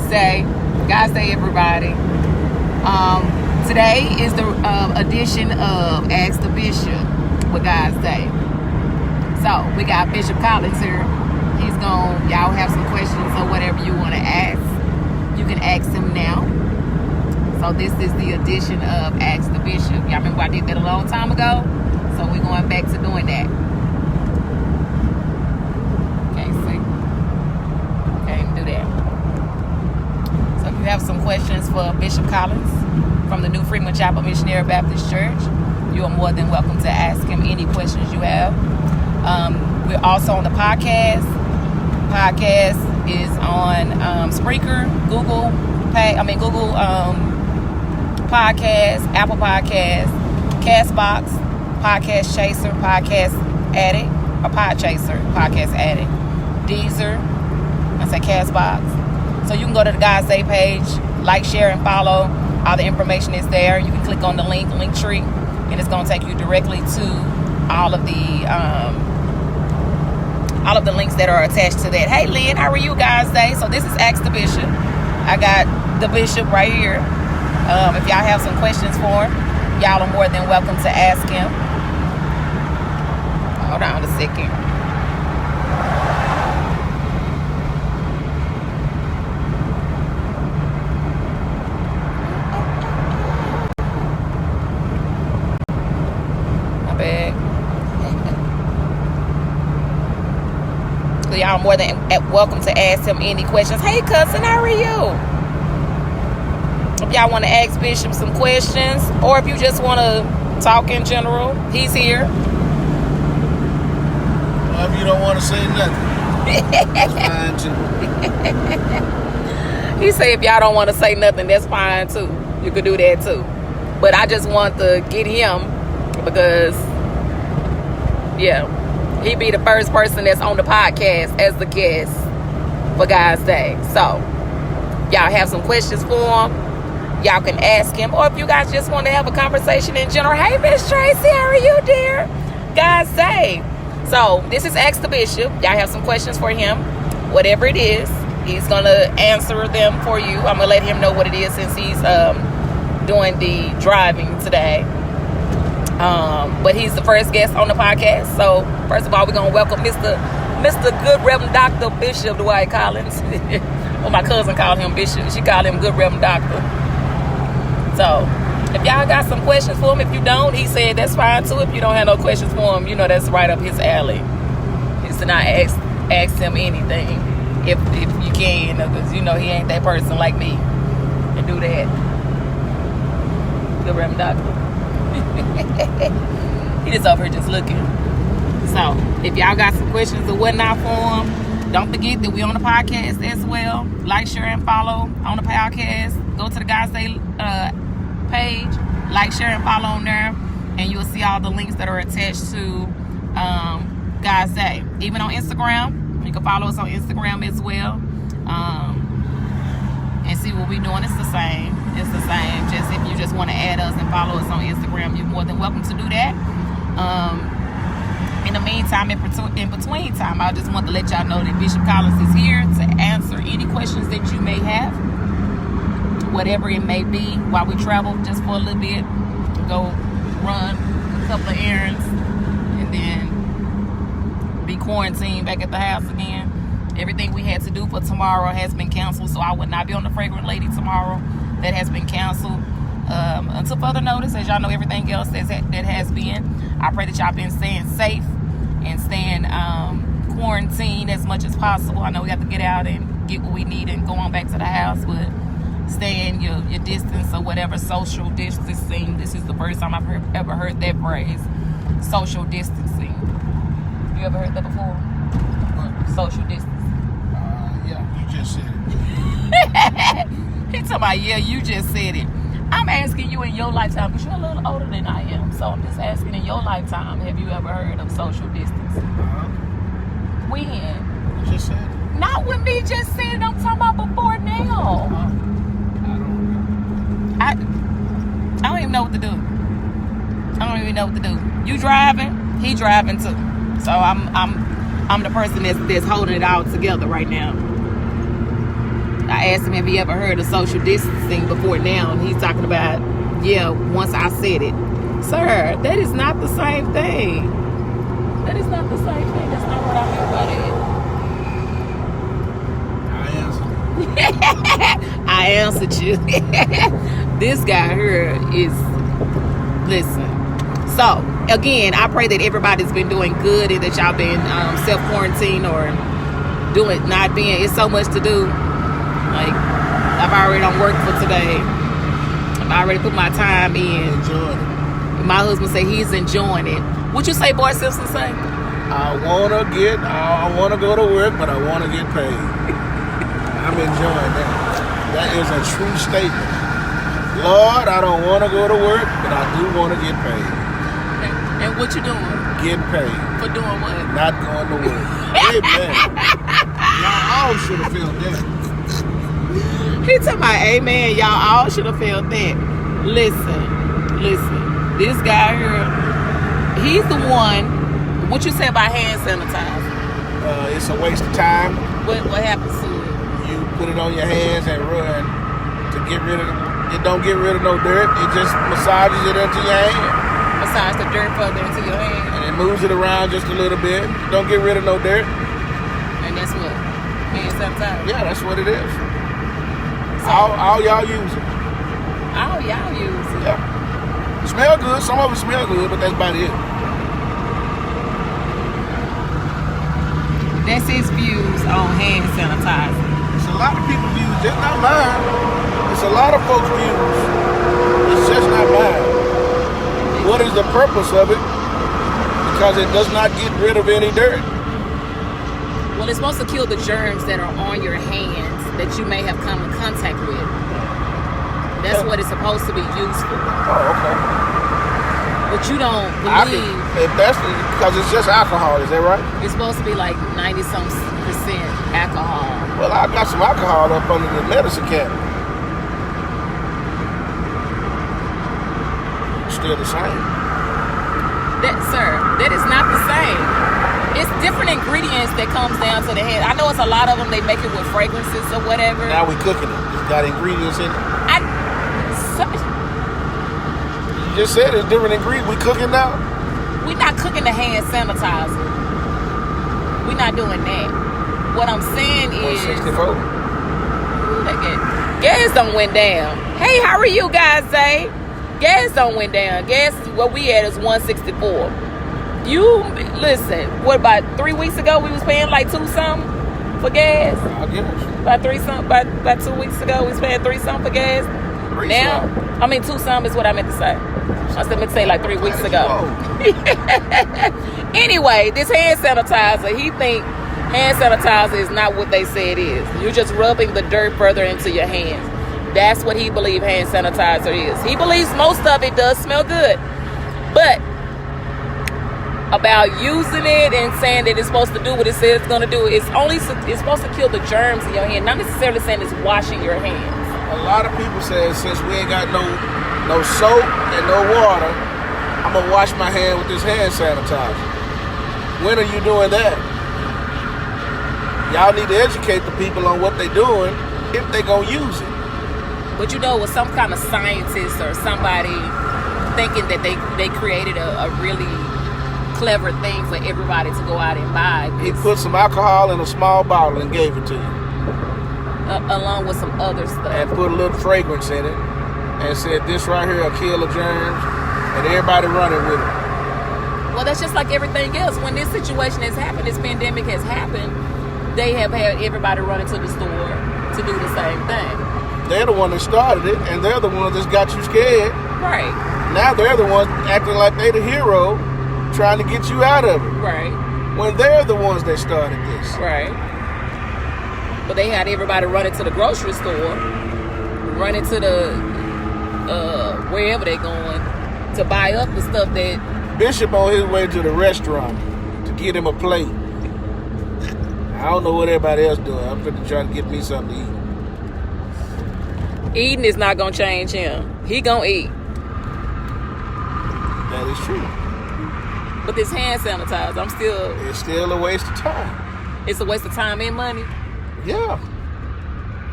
Day. God's Day, everybody. Today is the edition of Ask the Bishop with God's Day. So we got Bishop Collins here. Y'all have some questions or whatever you want to ask. You can ask him now. So this is the edition of Ask the Bishop. Y'all remember I did that a long time ago? So we're going back to doing that. Have some questions for Bishop Collins from the New Freeman Chapel Missionary Baptist Church, you are more than welcome to ask him any questions you have. We're also on the podcast. Podcast is on Spreaker, Google Podcast, Apple Podcast, Castbox, Podcast Chaser, Podcast Addict, or Podchaser, Podcast Addict, Deezer, Castbox. So you can go to the God's Day page, like, share, and follow. All the information is there. You can click on the link tree, and it's going to take you directly to all of the links that are attached to that. Hey, Lynn, how are you, God's Day? So this is Ask the Bishop. I got the Bishop right here. If y'all have some questions for him, y'all are more than welcome to ask him. Hold on a second. Y'all more than welcome to ask him any questions. Hey, cousin, how are you? If y'all want to ask Bishop some questions, or if you just want to talk in general, he's here. Well, if you don't want to say nothing, that's fine too. He said if y'all don't want to say nothing, that's fine too. You could do that too. But I just want to get him because, yeah. He be the first person that's on the podcast as the guest for God's Day. So, y'all have some questions for him. Y'all can ask him. Or if you guys just want to have a conversation in general. Hey, Miss Tracy, how are you, dear? God's Day. So, this is Ask the Bishop. Y'all have some questions for him. Whatever it is, he's going to answer them for you. I'm going to let him know what it is since he's doing the driving today. But he's the first guest on the podcast. So, first of all, we're going to welcome Mr. Good Reverend Dr. Bishop Dwight Collins. Well, my cousin called him Bishop. She called him Good Reverend Doctor. So, if y'all got some questions for him, if you don't, he said that's fine too. If you don't have no questions for him, you know that's right up his alley. Is to not ask him anything if you can, because you know he ain't that person like me to do that. Good Reverend Doctor. He just over here just looking. So if y'all got some questions or whatnot for him, don't forget that we on the podcast as well. Like, share, and follow on the podcast. Go to the God's Day page, like, share, and follow on there, and you'll see all the links that are attached to God's Day. Even on Instagram, you can follow us on Instagram as well, and see what we're doing. It's the same. Just if you just want to add us and follow us on Instagram, you're more than welcome to do that. In the meantime, in between time, I just want to let y'all know that Bishop Collins is here to answer any questions that you may have, whatever it may be, while we travel just for a little bit, go run a couple of errands, and then be quarantined back at the house again. Everything we had to do for tomorrow has been canceled, so I would not be on the Fragrant Lady tomorrow. That has been canceled until further notice. As y'all know, everything else that has been. I pray that y'all been staying safe and staying quarantined as much as possible. I know we have to get out and get what we need and go on back to the house, but staying your distance or whatever, social distancing. This is the first time I've ever heard that phrase, social distancing. You ever heard that before? What? Social distance. Yeah, you just said it. He talking about, yeah, you just said it. I'm asking you in your lifetime, because you're a little older than I am. So I'm just asking, in your lifetime, have you ever heard of social distance? When? You just said it. Not when me just said it. I'm talking about before now. I don't even know what to do. You driving? He driving too. So I'm the person that's holding it all together right now. I asked him if he ever heard of social distancing before now, and he's talking about, yeah, once I said it. Sir, that is not the same thing. That is not the same thing. That's not what I mean by that. I answered you. This guy here is, listen. So, again, I pray that everybody's been doing good and that y'all been self-quarantine or not being, it's so much to do. Like, I've already done work for today. I've already put my time in. Enjoying it. My husband say he's enjoying it. What you say, Boy Simpson say? I want to go to work, but I want to get paid. I'm enjoying that. That is a true statement. Lord, I don't want to go to work, but I do want to get paid. And what you doing? Get paid. For doing what? Not going to work. Amen. Y'all all should have felt that. He talking about, amen, y'all all should have felt that. Listen. This guy here, he's the one. What you say about hand sanitizer? It's a waste of time. What happens to it? You put it on your hands and run to get rid of it. Don't get rid of no dirt. It just massages it into your hand. Massage the dirt further into your hand. And it moves it around just a little bit. Don't get rid of no dirt. And that's what? Hand sanitizer? Yeah, that's what it is. So, all y'all use it. All y'all use it? Yeah. Smell good. Some of it smell good, but that's about it. That's his views on hand sanitizer. It's a lot of people's views, just not mine. It's a lot of folks' views. It's just not mine. What is the purpose of it? Because it does not get rid of any dirt. Well, it's supposed to kill the germs that are on your hands that you may have come in contact with. That's what it's supposed to be used for. Oh, okay. But you don't believe. If that's because it's just alcohol, is that right? It's supposed to be like 90-some% alcohol. Well, I got some alcohol up under the medicine cabinet. Still the same. That is not the same. It's different ingredients that comes down to the hand. I know it's a lot of them. They make it with fragrances or whatever. Now we cooking it. It's got ingredients in it. You just said it's different ingredients. We cooking now? We're not cooking the hand sanitizer. We're not doing that. What I'm saying is... 164. Gas done went down. Hey, how are you guys, Zay? Gas done went down. Gas, what we at is 164. You, listen, what, about 3 weeks ago, we was paying like 2 something for gas? I guess. About 3 something, about 2 weeks ago, we was paying 3 something for gas. 3 now, something. I mean 2 something is what I meant to say. I meant to say like 3 weeks ago. Anyway, this hand sanitizer, he think hand sanitizer is not what they say it is. You're just rubbing the dirt further into your hands. That's what he believes hand sanitizer is. He believes most of it does smell good. But about using it and saying that it's supposed to do what it says it's going to do, it's supposed to kill the germs in your hand. Not necessarily saying it's washing your hands. A lot of people say since we ain't got no soap and no water, I'm going to wash my hand with this hand sanitizer. When are you doing that? Y'all need to educate the people on what they're doing if they're going to use it. But you know, with some kind of scientist or somebody thinking that they created a really clever thing for everybody to go out and buy. He put some alcohol in a small bottle and gave it to you. Along with some other stuff. And put a little fragrance in it and said, this right here will kill the germs, and everybody running with it. Well, that's just like everything else. When this situation has happened, this pandemic has happened, they have had everybody running to the store to do the same thing. They're the one that started it, and they're the ones that's got you scared. Right. Now they're the ones acting like they're the hero, trying to get you out of it. Right. When they're the ones that started this. Right. But they had everybody running to the grocery store, running to the wherever they're going to buy up the stuff that... Bishop on his way to the restaurant to get him a plate. I don't know what everybody else doing. I'm going to try to get me something to eat. Eating is not going to change him. He going to eat. That is true. But this hand sanitizer, It's still a waste of time. It's a waste of time and money. Yeah.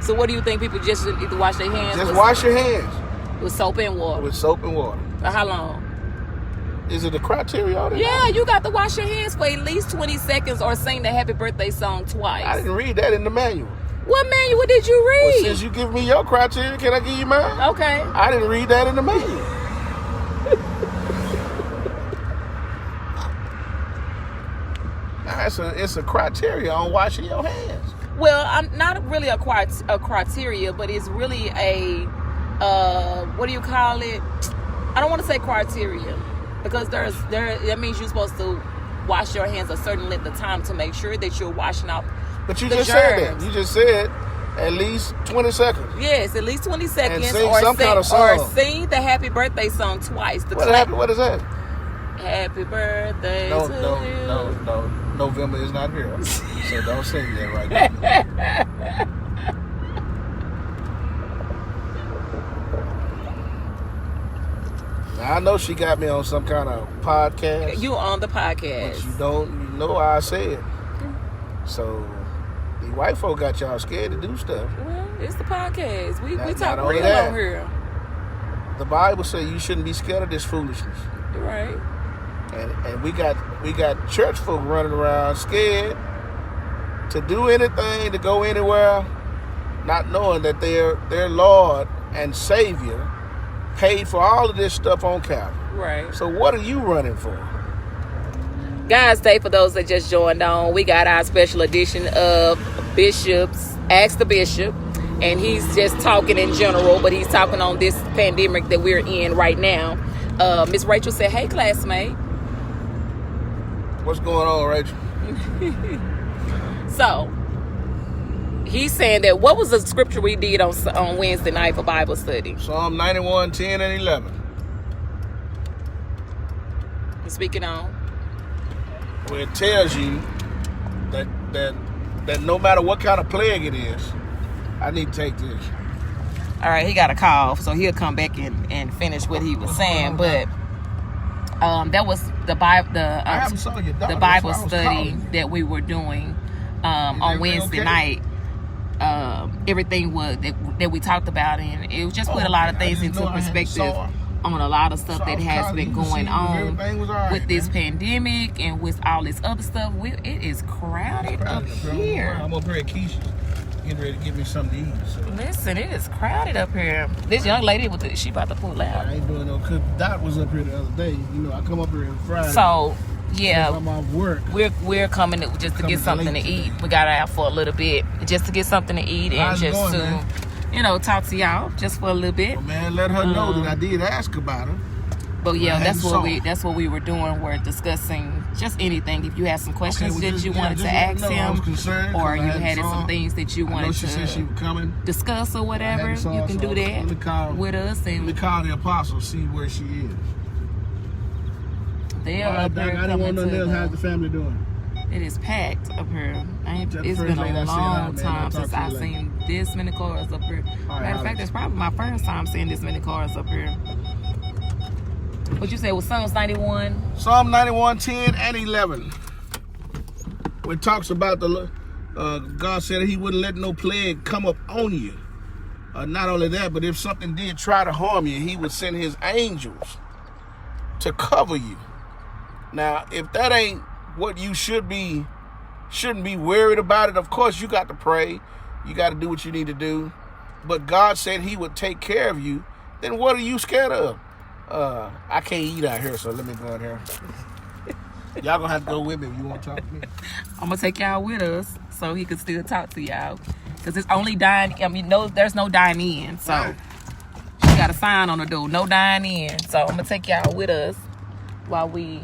So what do you think people just should either wash their hands? Just wash your hands. With soap and water. With soap and water. For how long? Is it a criteria on it? Yeah, you got to wash your hands for at least 20 seconds or sing the happy birthday song twice. I didn't read that in the manual. What manual did you read? Well, since you give me your criteria, can I give you mine? Okay. I didn't read that in the manual. It's a criteria on washing your hands. Well, I'm not really a criteria, but it's really a what do you call it? I don't want to say criteria because that means you're supposed to wash your hands a certain length of time to make sure that you're washing out. But you the just germs. said that. You just said at least 20 seconds. Yes, at least 20 seconds. And sing some kind of song. Or sing the happy birthday song twice. What is that? Happy birthday to you. No. November is not here. So don't sing that right now. Now, I know she got me on some kind of podcast. You on the podcast. But you know how I say it. So the white folk got y'all scared to do stuff. Well, it's the podcast. We talk only real that. on here. The Bible says you shouldn't be scared of this foolishness. Right. And we got church folk running around scared to do anything, to go anywhere, not knowing that their Lord and Savior paid for all of this stuff on Calvary. Right. So what are you running for? Guys, Day, for those that just joined on, we got our special edition of Bishop's Ask the Bishop. And he's just talking in general, but he's talking on this pandemic that we're in right now. Miss Rachel said, hey, classmate. What's going on, Rachel? So, he's saying that what was the scripture we did on Wednesday night for Bible study? Psalm 91, 10 and 11. Speaking on. Where it tells you that no matter what kind of plague it is, I need to take this. All right, he got a call, so he'll come back and finish what he was saying. But that was the Bible study that we were doing on Wednesday night. Everything was that we talked about, and it just put a lot of things into perspective on a lot of stuff that has been going on with this pandemic and with all this other stuff. It is crowded up here. I'm over here at Keisha's getting ready to give me something to eat. So. Listen, it is crowded up here. This young lady she about to pull out. I ain't doing no cook. Dot was up here the other day. You know, I come up here on Friday. So yeah, I'm off work. We're coming just to get something to eat. We got out for a little bit just to get something to eat and just going, to man? Talk to y'all just for a little bit. Well, man, let her know that I did ask about her. But yeah, that's what we were doing. We're discussing just anything. If you had some questions that you wanted to ask him, or you had some things that you wanted to discuss or whatever, you can do that with us. And let me call the apostle, see where she is. I didn't want nothing else. How's the family doing? It is packed up here. It's been a long time since I've seen this many cars up here. Matter of fact, it's probably my first time seeing this many cars up here. What you say was Psalms 91? Psalm 91, 10 and 11. Where it talks about God said he wouldn't let no plague come up on you. Not only that, but if something did try to harm you, he would send his angels to cover you. Now, if that ain't what you shouldn't be worried about it, of course you got to pray. You got to do what you need to do. But God said he would take care of you. Then what are you scared of? I can't eat out here, so let me go in here. Y'all gonna have to go with me if you want to talk to me. I'm gonna take y'all with us so he can still talk to y'all. Because it's only there's no dining in. So she got a sign on the door, no dining in. So I'm gonna take y'all with us while we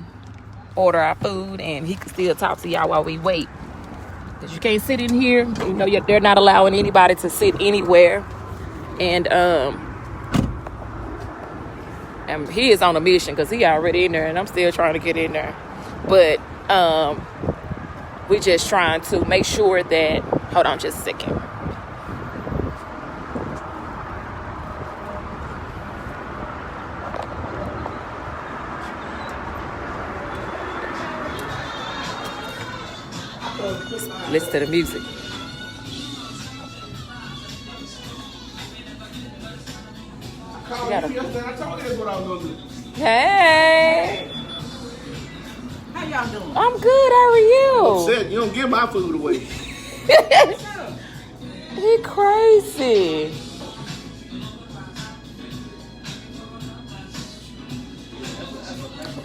order our food, and he can still talk to y'all while we wait. Because you can't sit in here. They're not allowing anybody to sit anywhere. And he is on a mission because he already in there, and I'm still trying to get in there. But we're just trying to make sure that. Hold on, just a second. Listen to the music. called you yesterday. I told you that's what I was gonna do. Hey. How y'all doing? I'm good. How are you? Said you don't give my food away. He crazy.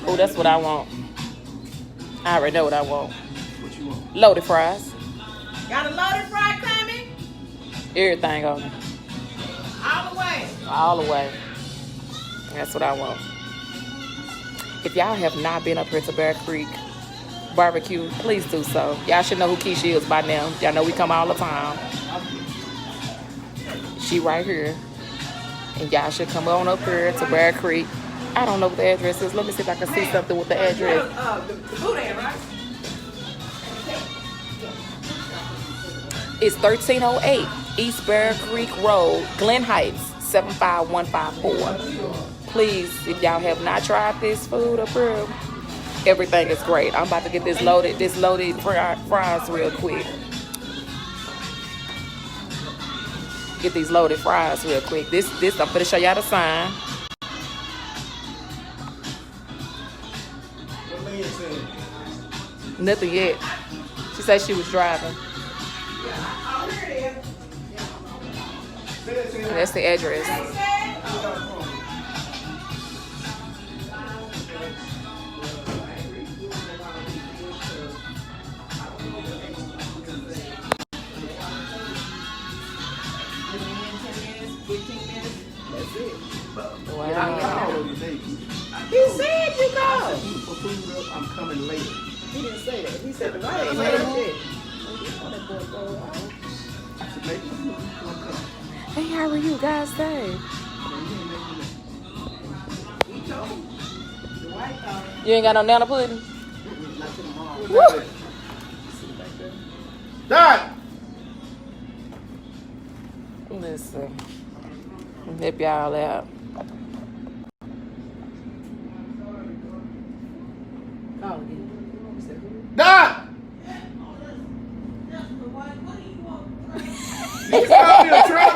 Oh, that's what I want. I already know what I want. What you want? Loaded fries. Got a loaded fry coming? Everything on it. All the way. All the way. That's what I want. If y'all have not been up here to Bear Creek Barbecue, please do so. Y'all should know who Keisha is by now. Y'all know we come all the time. She right here. And y'all should come on up here to Bear Creek. I don't know what the address is. Let me see if I can see something with the address. The boudin, right? It's 1308 East Bear Creek Road, Glen Heights, 75154. Please, if y'all have not tried this food up here, everything is great. I'm about to get this loaded fries real quick. Get these loaded fries real quick. This I'm gonna show y'all the sign. What Lynn said? Nothing yet. She said she was driving. Oh, here it is. That's the address. Wow. He said you go. For food up, I'm coming later. He didn't say that. He said the right shit. I said, maybe I'm coming. Hey, how are you guys today? He told him. The white thought. You ain't got no nana pudding? Not tomorrow. Woo! Dad! Listen, help y'all out. Oh, yeah. He said, who? Dad! You found me a truck?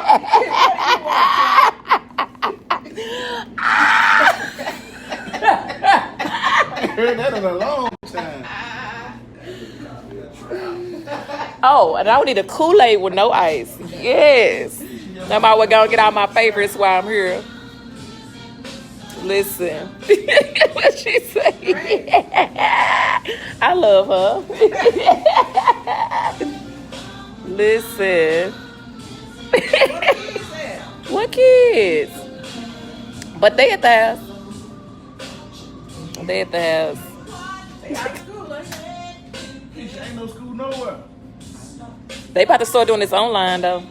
I heard that in a long time. Oh, and I need a Kool-Aid with no ice. Yes. I'm always gonna get all my favorites while I'm here. Listen. What she say? I love her. Listen. What kids? But they at the house. They at the house. They out of school, Ain't no school nowhere. They about to start doing this online though.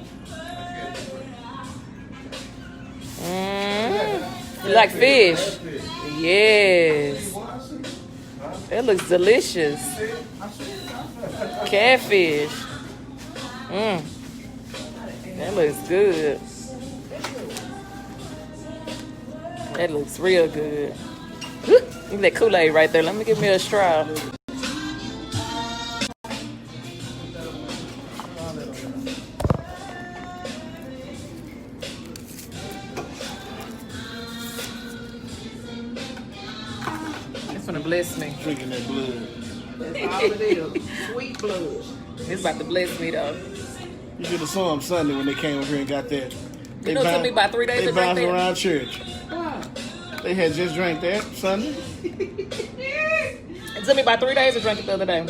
You like fish? Yes. That looks delicious. Catfish. That looks good. That looks real good. Look at that Kool-Aid right there. Let me give me a straw. It's gonna bless me. Drinking that blood. That's all it is. Sweet blood. It's about to bless me though. You should have saw them Sunday when they came up here and got that. You know it took me about 3 days They to drink bouncing that. around church. They had just drank that Sunday. It took me about 3 days to drink it the other day.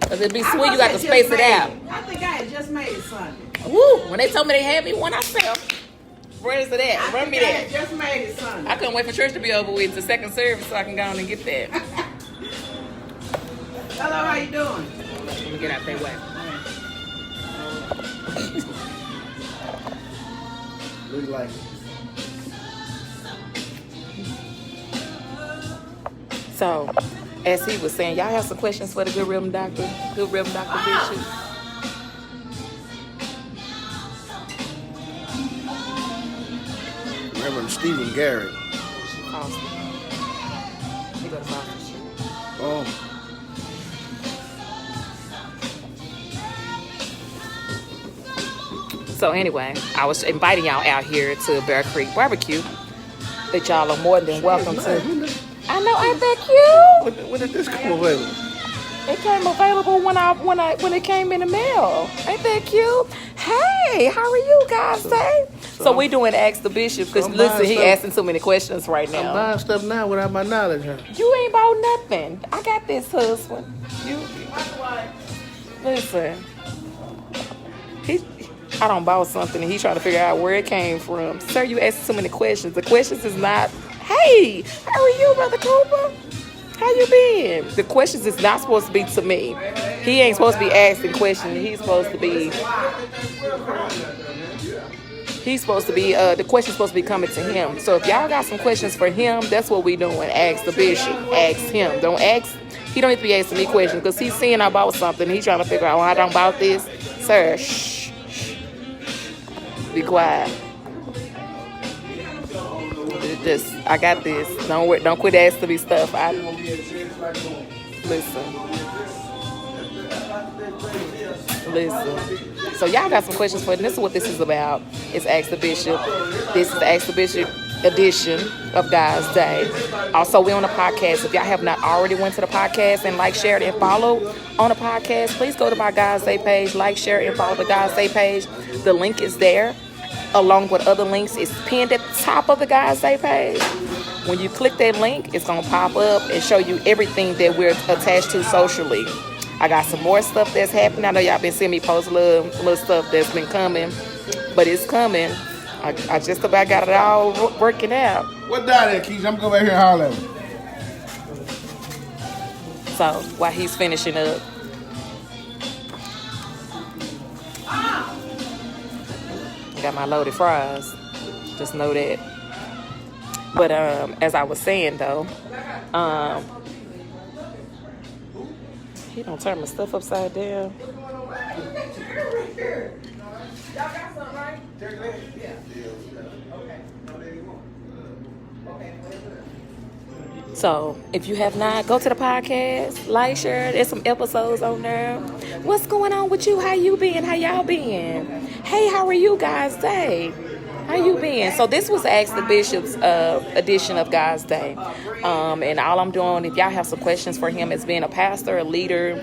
Cause it'd be sweet, you got to space it out. I think I had just made it Sunday. Woo! When they told me they had me one, I said, where's it at? Run me I that. had just made it Sunday. I couldn't wait for church to be over with the second service so I can go on and get that. Hello, how you doing? Let me get out that way. Look like it. So, as he was saying, y'all have some questions for the Good Rhythm Doctor? Good Rhythm Doctor Bishop? Reverend Stephen Garrett. Austin. He go to Boston Street. Oh. So anyway, I was inviting y'all out here to Bear Creek Barbecue. That y'all are more than welcome to. I know, ain't that cute? When did this come available? It came available when it came in the mail. Ain't that cute? Hey, how are you guys today? So we doing Ask the Bishop because listen, he asking too many questions right now. I'm buying stuff now without my knowledge, huh? You ain't bought nothing. I got this husband. You listen. I don't bought something and he's trying to figure out where it came from. Sir, you asking too many questions. The questions is not, hey, how are you, Brother Cooper? How you been? The questions is not supposed to be to me. He ain't supposed to be asking questions. He's supposed to be. The question's supposed to be coming to him. So if y'all got some questions for him, that's what we doing. Ask the bishop. Ask him. Don't ask. He don't need to be asking me questions because he's seeing I bought something. He's trying to figure out why I don't bought this. Sir, shh. Be quiet. I got this. Don't quit asking me stuff. Listen. So y'all got some questions for it. And this is what this is about. It's Ask the Bishop. This is the Ask the Bishop edition of God's Day. Also, we're on the podcast. If y'all have not already went to the podcast and like, shared, and followed on the podcast, please go to my God's Day page, like, share, and follow the God's Day page. The link is there, along with other links. It's pinned at the top of the God's Day page. When you click that link, it's going to pop up and show you everything that we're attached to socially. I got some more stuff that's happening. I know y'all been seeing me post little stuff that's been coming, but it's coming. I just about got it all working out. What died there, Keith? I'm going to go back here and holler at him. So, while he's finishing up. Got my loaded fries. Just know that. But as I was saying though, he don't turn my stuff upside down. So if you have not, go to the podcast, like, share. There's some episodes on there. What's going on with you? How you been? How y'all been? Hey, how are you guys today? How you been? So this was Ask the Bishop's edition of God's Day. And all I'm doing, if y'all have some questions for him as being a pastor, a leader,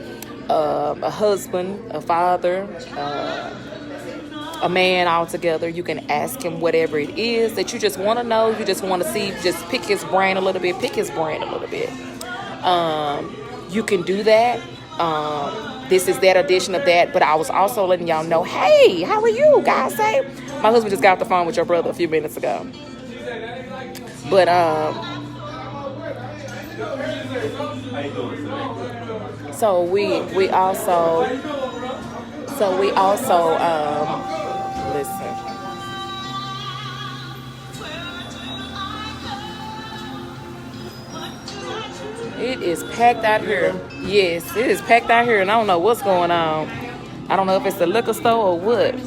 a husband, a father, a man altogether, you can ask him whatever it is that you just want to know. You just want to see, just pick his brain a little bit. You can do that. This is that edition of that. But I was also letting y'all know, hey, how are you guys? Say, my husband just got off the phone with your brother a few minutes ago. But so we also listen. It is packed out here. Yes, it is packed out here, and I don't know what's going on. I don't know if it's the liquor store or what. Make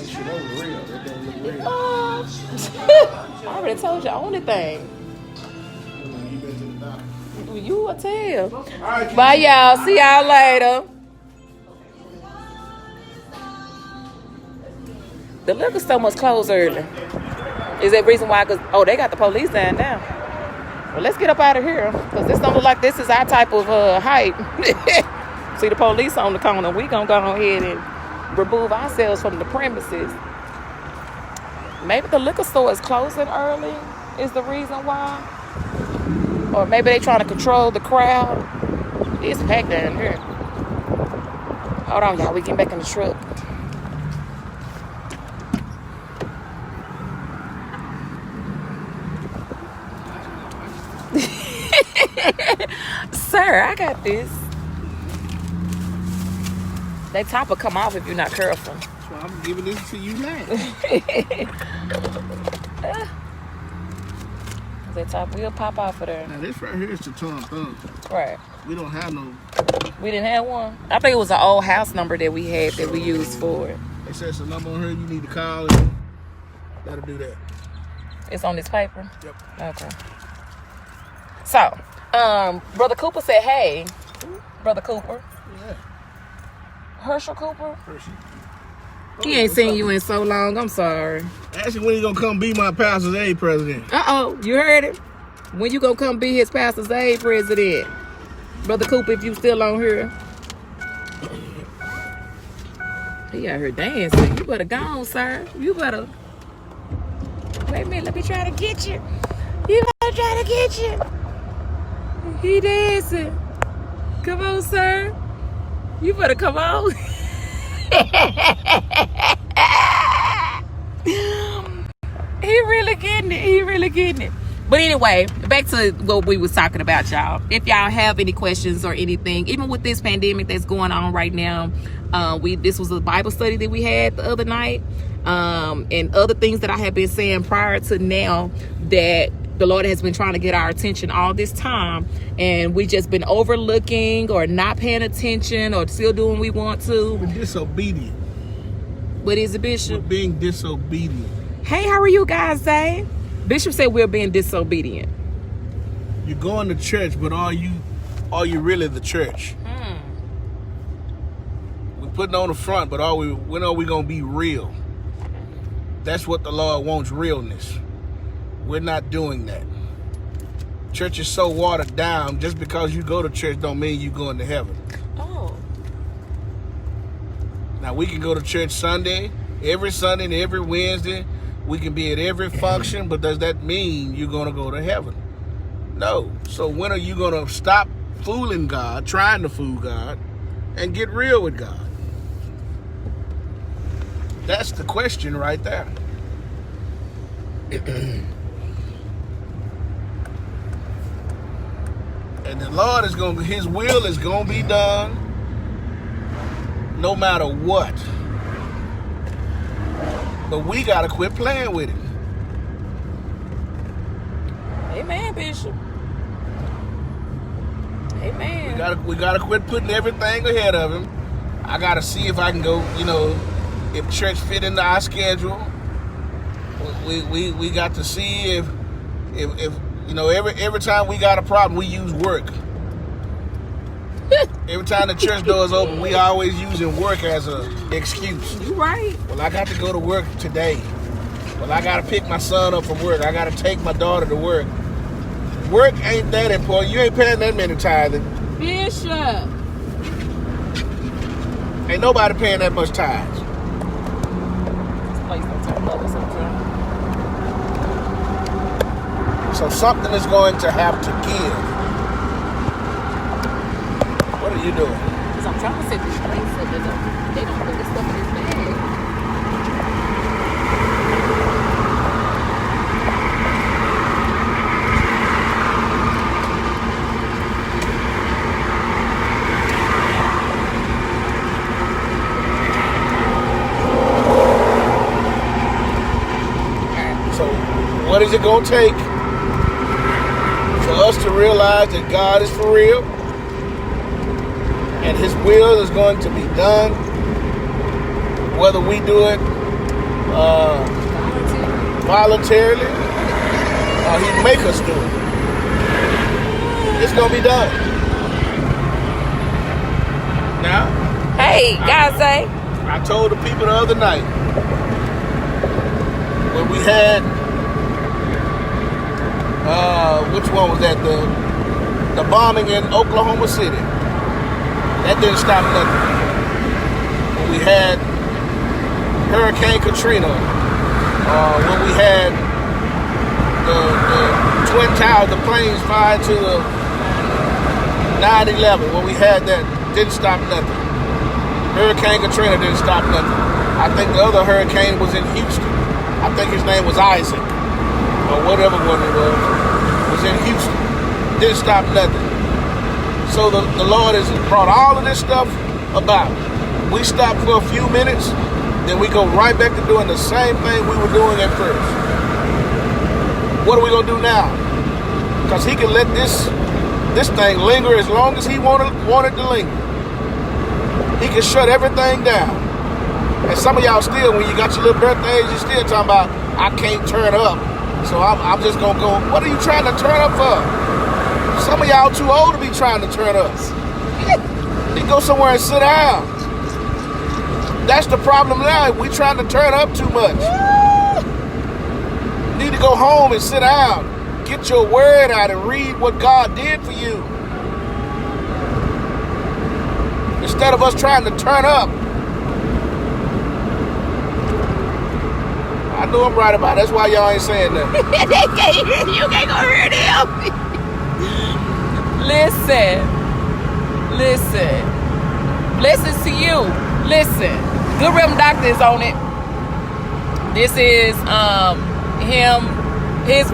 sure that was real. That don't look real. I already told you only thing. You been to the doctor. You will tell. Right, bye, y'all. See y'all later. The liquor store must close early. Is that reason why? Cause they got the police down now. Well, let's get up out of here, cause this don't look like this is our type of height. See the police on the corner. We gonna go ahead and remove ourselves from the premises. Maybe the liquor store is closing early. Is the reason why? Or maybe they trying to control the crowd. It's packed down here. Hold on, y'all. We getting back in the truck. Sir, I got this. That top will come off if you're not careful. So I'm giving this to you now. That top will pop off of there. Now this right here is the Tom Thumb. Right. We don't have no. We didn't have one. I think it was an old house number that we had that we used for it. It says the number on here. You need to call it. That'll do that. It's on this paper? Yep. Okay. So, Brother Cooper said, hey. Brother Cooper. Yeah. Herschel Cooper? Hershey. He ain't seen you in so long. I'm sorry. Actually, when he gonna come be my pastor's aid president? You heard it? When you gonna come be his pastor's aid president? Brother Cooper, if you still on here. He out here dancing. You better go on, sir. You better. Wait a minute, let me try to get you. You better try to get you. He dancing. Come on, sir. You better come on. He really getting it. He really getting it. But anyway, back to what we was talking about, y'all. If y'all have any questions or anything, even with this pandemic that's going on right now, this was a Bible study that we had the other night, and other things that I have been saying prior to now that the Lord has been trying to get our attention all this time, and we just been overlooking or not paying attention or still doing what we want to. We're disobedient. What is it, Bishop? We're being disobedient. Hey, how are you guys saying? Bishop said we're being disobedient. You're going to church, but are you really the church? We're putting on the front, but when are we going to be real? That's what the Lord wants, realness. We're not doing that. Church is so watered down. Just because you go to church don't mean you're going to heaven. Oh. Now, we can go to church every Sunday and every Wednesday. We can be at every function, but does that mean you're going to go to heaven? No. So when are you going to stop fooling God, trying to fool God, and get real with God? That's the question right there. And the Lord His will is going to be done no matter what. But we got to quit playing with it. Amen, Bishop. Amen. We gotta quit putting everything ahead of Him. I got to see if I can go, if church fit into our schedule. We got to see if every time we got a problem, we use work. Every time the church door is open, we always using work as an excuse. You right. Well, I got to go to work today. Well, I got to pick my son up from work. I got to take my daughter to work. Work ain't that important. You ain't paying that many tithing. Bishop. Ain't nobody paying that much tithes. This place don't turn up sometimes. So something is going to have to give. What are you doing? Because I'm trying to set this straight so that they don't put this stuff in this bag. So what is it going to take for us to realize that God is for real? And His will is going to be done, whether we do it voluntarily or He make us do it. It's going to be done. Now, Hey, guys, say. I told the people the other night when we had, which one was that? The bombing in Oklahoma City. That didn't stop nothing. When we had Hurricane Katrina, when we had the Twin Towers, the planes fired to the 9/11, when we had that, didn't stop nothing. Hurricane Katrina didn't stop nothing. I think the other hurricane was in Houston. I think his name was Isaac, or whatever one it was in Houston. Didn't stop nothing. So the Lord has brought all of this stuff about. We stop for a few minutes, then we go right back to doing the same thing we were doing at first. What are we going to do now? Because He can let this thing linger as long as He wanted to linger. He can shut everything down. And some of y'all still, when you got your little birthdays, you still talking about, I can't turn up. So I'm just going to go, what are you trying to turn up for? Some of y'all too old to be trying to turn up. You go somewhere and sit down. That's the problem now. We trying to turn up too much. Need to go home and sit down. Get your word out and read what God did for you. Instead of us trying to turn up. I know I'm right about it. That's why y'all ain't saying nothing. They can't hear you. You can't go hear them. Listen to you. Listen. Good Rhythm Doctor is on it. This is his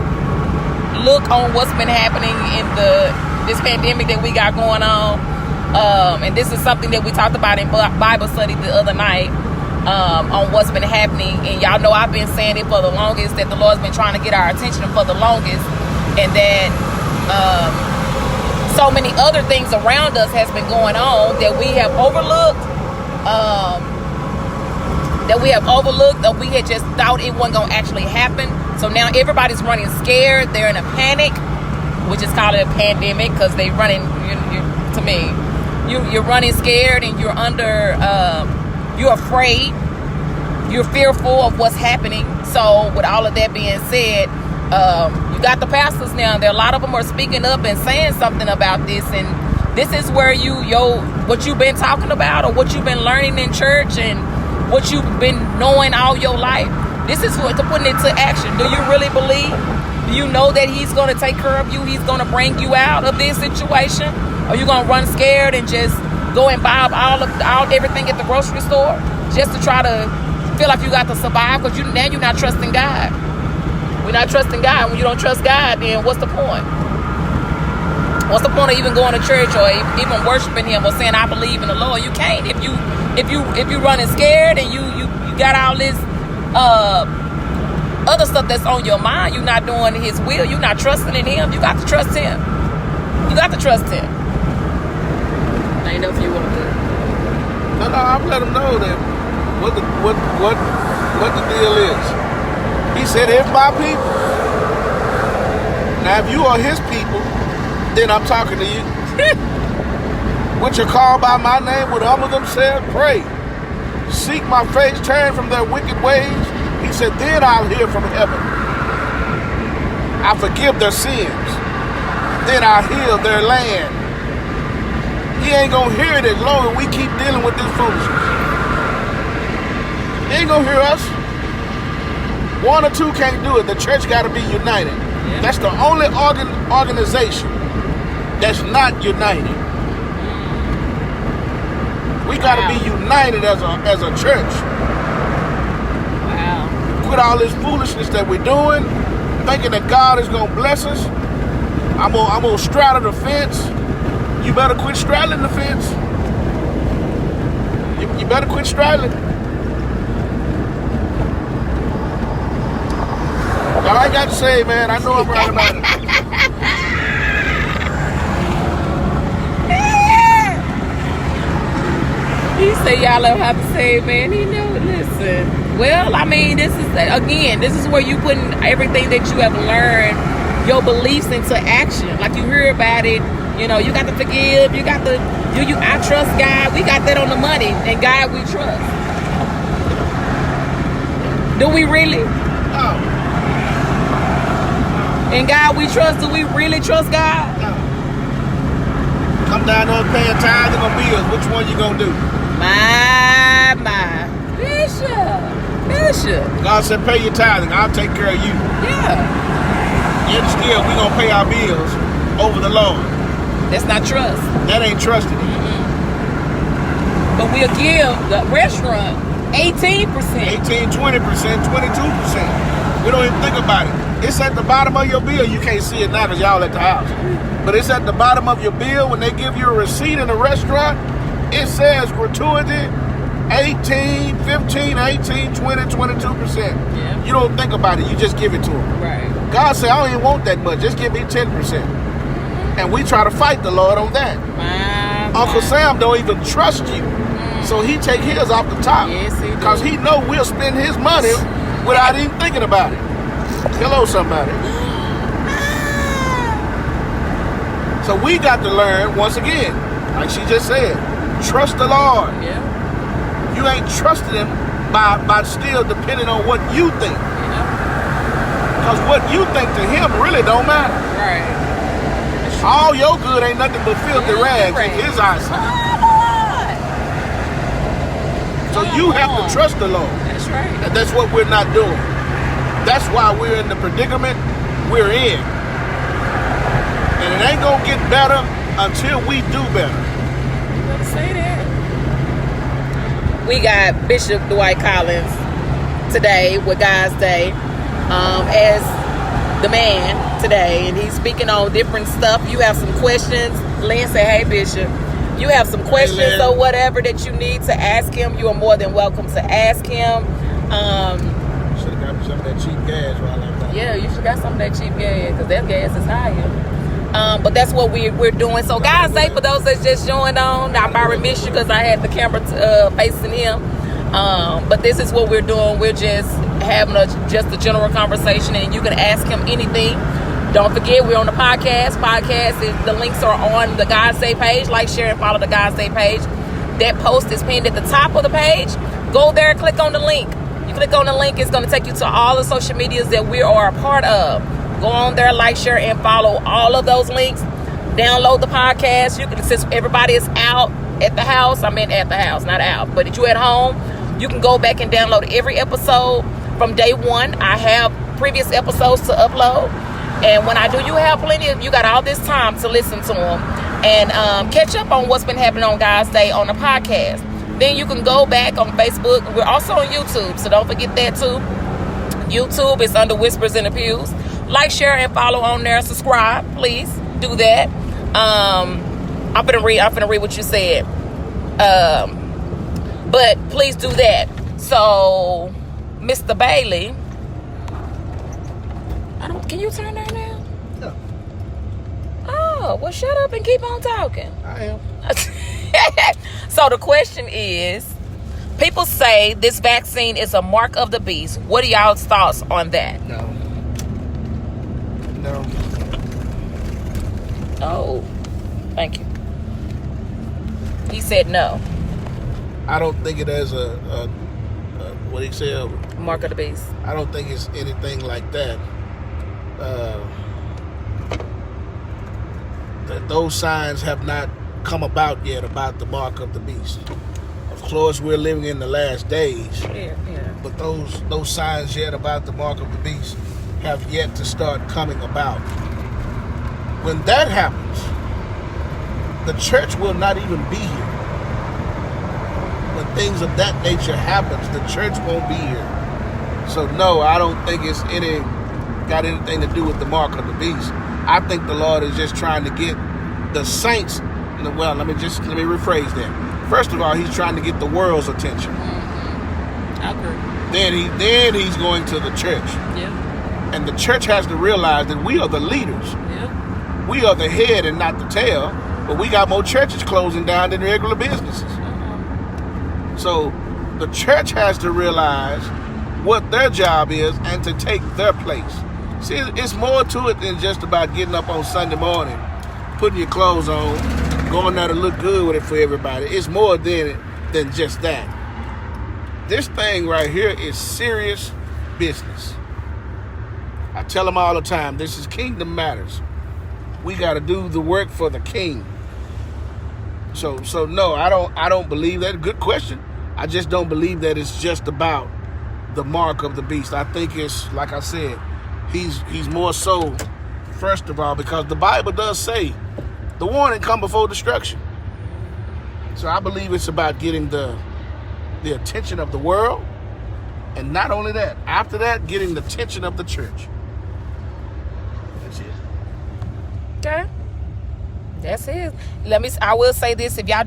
look on what's been happening in this pandemic that we got going on. And this is something that we talked about in Bible study the other night. On what's been happening, and y'all know I've been saying it for the longest, that the Lord's been trying to get our attention for the longest, and that so many other things around us has been going on that we have overlooked, or we had just thought it wasn't going to actually happen. So now everybody's running scared. They're in a panic, which is called a pandemic, because they running, to me, you're running scared, and you're under you're afraid, you're fearful of what's happening. So with all of that being said, you got the pastors now. There, a lot of them are speaking up and saying something about this, and this is where what you've been talking about, or what you've been learning in church, and what you've been knowing all your life. This is what to put into action. Do you really believe? Do you know that He's going to take care of you? He's going to bring you out of this situation? Or are you going to run scared and just go and buy everything at the grocery store just to try to feel like you got to survive? Because now you're not trusting God. We're not trusting God. When you don't trust God, then what's the point? What's the point of even going to church, or even worshiping Him, or saying I believe in the Lord? You can't if you running scared, and you got all this other stuff that's on your mind. You're not doing His will. You're not trusting in Him. You got to trust Him. You got to trust Him. I ain't know if you want to. No, I've let him know that what the deal is. He said, "If my people." Now, if you are His people, then I'm talking to you. Which are called by my name, would humble themselves, pray, seek my face, turn from their wicked ways. He said, then I'll hear from heaven. I forgive their sins. Then I'll heal their land. He ain't gonna hear it as long as we keep dealing with this foolishness. He ain't gonna hear us. One or two can't do it. The church gotta be united. Yeah. That's the only organization that's not united. We gotta be united as a church. Wow. Quit all this foolishness that we're doing, thinking that God is gonna bless us. I'm gonna straddle the fence. You better quit straddling the fence. You better quit straddling. All I got to say, man, I know I'm right about it. He said y'all don't have to say, man. He knew. Listen. Well, I mean, this is where you putting everything that you have learned, your beliefs, into action. Like, you hear about it. You know, you got to forgive. You got to I trust God. We got that on the money, and God we trust. Do we really? No. And God we trust. Do we really trust God? No. Come down on paying tithes and bills. Which one you gonna do? My Bishop. God said, pay your tithing. I'll take care of you. Yeah. Yet still, we gonna pay our bills over the Lord. That's not trust. That ain't trusting. But we'll give the restaurant 18%. 18, 20%, 22%. We don't even think about it. It's at the bottom of your bill. You can't see it now because y'all at the house. But it's at the bottom of your bill. When they give you a receipt in a restaurant, it says gratuity 18, 15, 18, 20, 22%. Yeah. You don't think about it. You just give it to them. Right. God said, I don't even want that much. Just give me 10%. And we try to fight the Lord on that. Uncle Sam don't even trust you. So he take his off the top. Yes, he do. Because he know we'll spend his money without even thinking about it. Hello, somebody. So we got to learn, once again, like she just said, trust the Lord. Yeah. You ain't trusting him by still depending on what you think. Because what you think to him really don't matter. Right. All your good ain't nothing but filthy rags in his eyes. So you have to trust the Lord. That's right. And that's what we're not doing. That's why we're in the predicament we're in. And it ain't gonna get better until we do better. You better say that. We got Bishop Dwight Collins today with God's Day as the man today, and he's speaking on different stuff. You have some questions. Lynn said, hey, Bishop. You have some questions or whatever that you need to ask him. You are more than welcome to ask him. Should have got me some of that cheap gas while I'm out. Yeah, you should got some of that cheap gas because that gas is higher. But that's what we're doing. So, guys, say for those that just joined on, I probably missed you because I had the camera facing him. But this is what we're doing. We're just having just a general conversation, and you can ask him anything. Don't forget, we're on the podcast. The links are on the God's Day page. Like, share, and follow the God's Day page. That post is pinned at the top of the page. Go there, click on the link. You click on the link, it's going to take you to all the social medias that we are a part of. Go on there, like, share, and follow all of those links. Download the podcast. You can, since everybody is out at the house, not out, but if you're at home, you can go back and download every episode from day one. I have previous episodes to upload. And when I do, you have plenty of, you got all this time to listen to them and catch up on what's been happening on God's Day on the podcast. Then you can go back on Facebook. We're also on YouTube, so don't forget that too. YouTube is under Whispers in the Pews. Like, share, and follow on there. Subscribe, please do that. I'm gonna read what you said. But please do that. So, Mr. Bailey, can you turn that now? No. Oh, well, shut up and keep on talking. I am. So the question is, people say this vaccine is a mark of the beast. What are y'all's thoughts on that? No. Oh, thank you. He said no. I don't think it has a what do you say? Mark of the beast. I don't think it's anything like that. That those signs have not come about yet about the mark of the beast. Of course, we're living in the last days. Yeah. But those signs yet about the mark of the beast have yet to start coming about. When that happens, the church will not even be here. When things of that nature happens, the church won't be here. So no, I don't think it's got anything to do with the mark of the beast. I think the Lord is just trying to get the saints. Well, let me rephrase that. First of all, he's trying to get the world's attention. I agree. Then he's going to the church. Yeah. And the church has to realize that we are the leaders. Yeah. We are the head and not the tail. But we got more churches closing down than regular businesses. So the church has to realize what their job is and to take their place. See, it's more to it than just about getting up on Sunday morning, putting your clothes on, going there to look good with it for everybody. It's more than just that. This thing right here is serious business. I tell them all the time, this is kingdom matters. We got to do the work for the king. So no, I don't believe that. Good question. I just don't believe that it's just about the mark of the beast. I think it's, like I said, he's more so, first of all, because the Bible does say the warning come before destruction. So I believe it's about getting the attention of the world, and not only that, after that, getting the attention of the church. That's it. Okay. That's it. I will say this, if y'all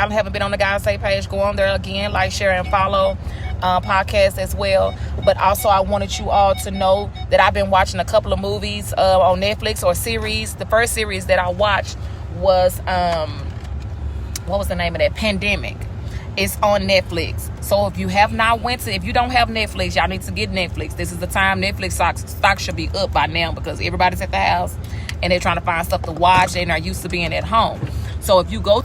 haven't been on the God's Day page, go on there again, like, share, and follow podcast as well. But also, I wanted you all to know that I've been watching a couple of movies on Netflix, or series. The first series that I watched was what was the name of that? Pandemic. It's on Netflix. So if you have not if you don't have Netflix, y'all need to get Netflix. This is the time Netflix stock should be up by now, because everybody's at the house and they're trying to find stuff to watch. They're not used to being at home. So if you go on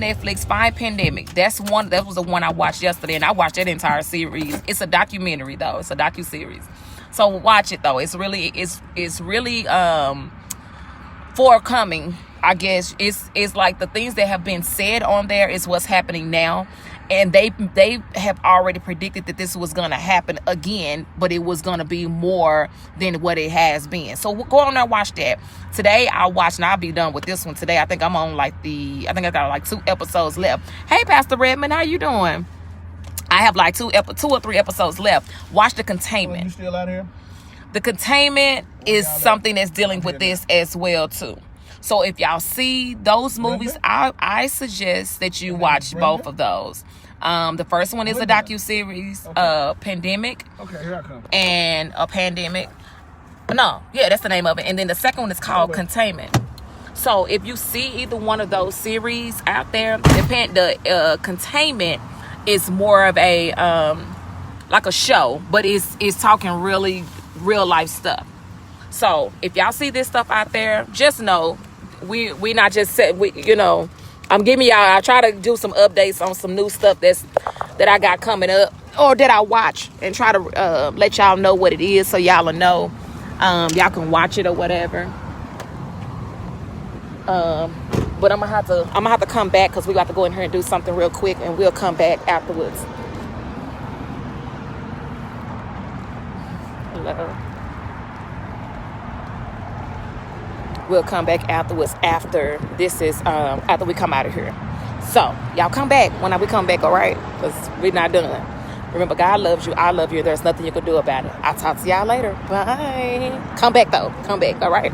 Netflix, find Pandemic. That was the one I watched yesterday, and I watched that entire series. It's a documentary though. It's a docu-series. So watch it though. It's really forthcoming. I guess it's like the things that have been said on there is what's happening now. And they have already predicted that this was going to happen again, but it was going to be more than what it has been. So we'll go on there and watch that. Today I'll watch, and I'll be done with this one today. I think I'm on I think I got like 2 episodes left. Hey, Pastor Redmond, how you doing? I have like 2 or 3 episodes left. Watch The Containment. You still out here? The Containment is something that's dealing with this as well too. So if y'all see those movies, I suggest that you watch both of those. The first one is a docu-series, Pandemic. Okay, here I come. And a Pandemic. No, yeah, that's the name of it. And then the second one is called Containment. So if you see either one of those series out there, the Containment is more of a like a show, but it's talking really real life stuff. So if y'all see this stuff out there, just know we not just I'm giving y'all, I try to do some updates on some new stuff that I got coming up, or that I watch, and try to let y'all know what it is, so y'all will know. Y'all can watch it or whatever. But I'm gonna have to come back, because we got to go in here and do something real quick, and we'll come back afterwards. Hello. We'll come back afterwards after we come out of here. So y'all come back when we come back, all right? Because we're not done. Remember, God loves you. I love you. There's nothing you can do about it. I'll talk to y'all later. Bye. Come back though. Come back, all right?